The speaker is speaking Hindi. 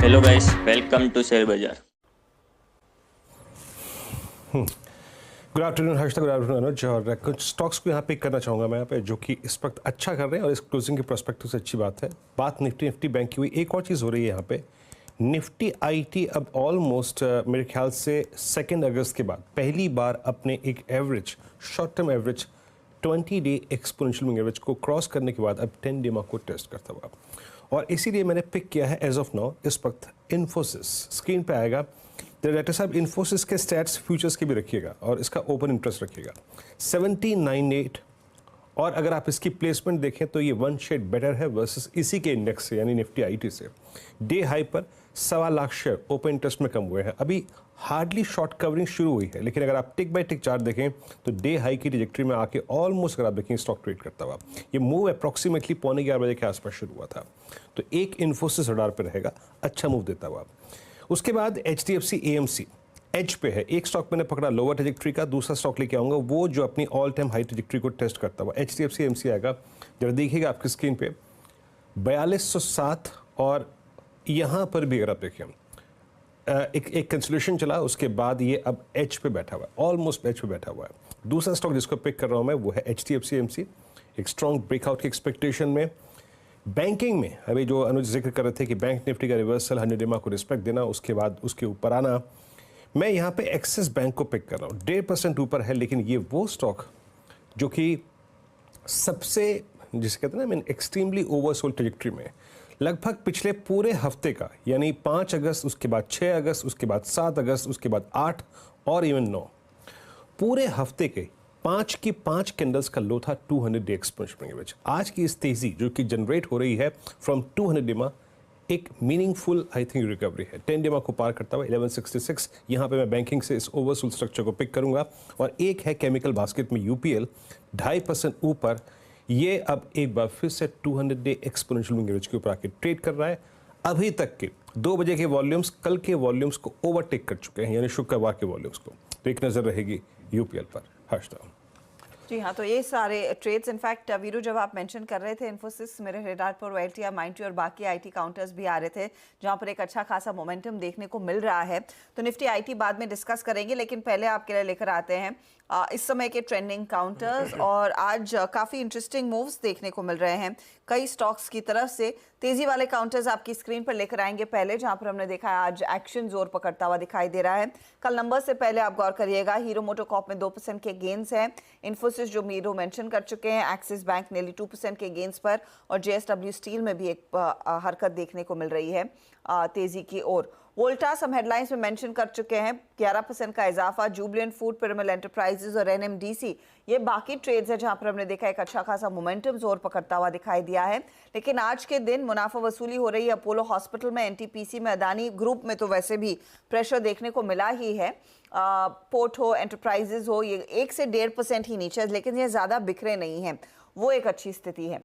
Hello guys, welcome to share बाजार। Good afternoon Harsh, good afternoon Anuj. और कुछ स्टॉक्स को यहाँ पिक करना चाहूँगा मैं यहाँ पे, जो कि इस वक्त अच्छा कर रहे हैं और इस क्लोजिंग के प्रोस्पेक्टिव से अच्छी बात है। बात निफ्टी बैंक की हुई, एक और चीज़ हो रही है यहाँ पे। निफ्टी आईटी अब ऑलमोस्ट मेरे ख्याल से 2 अगस्त के बाद पहली बार अपने एक average, short term average 20 day exponential moving average को क्रॉस करने के बाद अब 10 डे मार्क को टेस्ट करता हुआ, और इसीलिए मैंने पिक किया है एज ऑफ नाउ इस वक्त इन्फोसिस। स्क्रीन पे आएगा डायरेक्टर साहब, इन्फोसिस के स्टैट्स फ्यूचर्स के भी रखिएगा और इसका ओपन इंटरेस्ट रखिएगा 1798। और अगर आप इसकी प्लेसमेंट देखें तो ये 1 शेड बेटर है वर्सेस इसी के इंडेक्स से, यानी निफ्टी आईटी से। डे हाई पर 1.25 लाख शेयर ओपन इंटरेस्ट में कम हुए हैं। अभी हार्डली शॉर्ट कवरिंग शुरू हुई है, लेकिन अगर आप टिक बाय टिक चार्ट देखें तो डे हाई की ट्रैजेक्टरी में आके ऑलमोस्ट अगर आप देखें स्टॉक ट्रेड करता हुआ, ये मूव अप्रॉक्सीमेटली 11:15 के आसपास शुरू हुआ था। तो एक इन्फोसिस रडार पर रहेगा, अच्छा मूव देता हुआ। उसके बाद HDFC AMC एज पे है। एक स्टॉक मैंने पकड़ा लोअर ट्रैजेक्टरी का, दूसरा स्टॉक लेके आऊंगा वो जो अपनी ऑल टाइम हाई ट्रैजेक्टरी को टेस्ट करता हुआ। HDFC AMC आएगा, जरा देखिएगा आपकी स्क्रीन पे 4207, और यहाँ पर भी अगर आप देखें एक कंसोलिडेशन चला, उसके बाद ये अब एच पे बैठा हुआ है, ऑलमोस्ट एच पे बैठा हुआ है। दूसरा स्टॉक जिसको पिक कर रहा हूँ मैं वो है HDFC AMC, एक स्ट्रॉन्ग ब्रेकआउट की एक्सपेक्टेशन में। बैंकिंग में अभी जो अनुज जिक्र कर रहे थे कि बैंक निफ्टी का रिवर्सल 100 डे को रिस्पेक्ट देना, उसके बाद उसके ऊपर आना, मैं यहाँ पे एक्सिस बैंक को पिक कर रहा हूँ। 1.5% ऊपर है, लेकिन ये वो स्टॉक जो कि सबसे, जिसे कहते हैं ना, एक्सट्रीमली ओवरसोल्ड ट्रैजेक्टरी में लगभग पिछले पूरे हफ्ते का, यानी 5 अगस्त, उसके बाद 6 अगस्त, उसके बाद 7 अगस्त, उसके बाद 8 और इवन 9, पूरे हफ्ते के 5 की 5 कैंडल्स का लो था 200 डे एक्सपोनेंशियल एवरेज। आज की इस तेजी जो कि जनरेट हो रही है फ्रॉम 200 डे में, एक मीनिंगफुल आई थिंक रिकवरी है। 10 डे को पार करता हुआ 1166, यहाँ पे मैं बैंकिंग से इस ओवरसोल्ड स्ट्रक्चर को पिक करूंगा। और एक है केमिकल बास्केट में UPL 2.5% ऊपर, ये अब एक बार फिर से 200 डे एक्सपोनेंशियल मूविंग एवरेज के ऊपर आके ट्रेड कर रहा है। अभी तक के 2 बजे के वॉल्यूम्स कल के वॉल्यूम्स को ओवरटेक कर चुके हैं, यानी शुक्रवार के वॉल्यूम्स को। तो एक नजर रहेगी UPL पर। हर्षदा जी हाँ, तो ये सारे ट्रेड्स, इनफैक्ट वीरू जब आप मेंशन कर रहे थे इन्फोसिस, मेरे रेडार पर OLTI, माइंडट्री और बाकी आईटी काउंटर्स भी आ रहे थे जहाँ पर एक अच्छा खासा मोमेंटम देखने को मिल रहा है। तो निफ्टी आईटी बाद में डिस्कस करेंगे, लेकिन पहले आपके लिए लेकर आते हैं इस समय के ट्रेंडिंग काउंटर्स। और आज काफ़ी इंटरेस्टिंग मूव्स देखने को मिल रहे हैं कई स्टॉक्स की तरफ से। तेजी वाले काउंटर्स आपकी स्क्रीन पर लेकर आएंगे पहले, जहां पर हमने देखा है आज एक्शन जोर पकड़ता हुआ दिखाई दे रहा है। कल नंबर से पहले आप गौर करिएगा, हीरो मोटोकॉर्प में 2% के गेंस हैं, इन्फोसिस जो मीरो मेंशन कर चुके हैं, एक्सिस बैंक नेली 2% के गेंस पर, और JSW स्टील में भी एक हरकत देखने को मिल रही है तेजी की ओर। वोल्टास हम हेडलाइंस में मेंशन कर चुके हैं, 11% का इजाफा। जुबिलेंट फूड, पिरामिड एंटरप्राइजेज और NMDC, ये बाकी ट्रेड्स है जहां पर हमने देखा एक अच्छा खासा मोमेंटम जोर पकड़ता हुआ दिखाई दिया है। लेकिन आज के दिन मुनाफा वसूली हो रही है अपोलो हॉस्पिटल में, NTPC में, अदानी ग्रुप में तो वैसे भी प्रेशर देखने को मिला ही है। पोर्ट हो, एंटरप्राइजेज हो, ये 1 से 1.5% ही नीचे, लेकिन ये ज्यादा बिखरे नहीं है, वो एक अच्छी स्थिति है।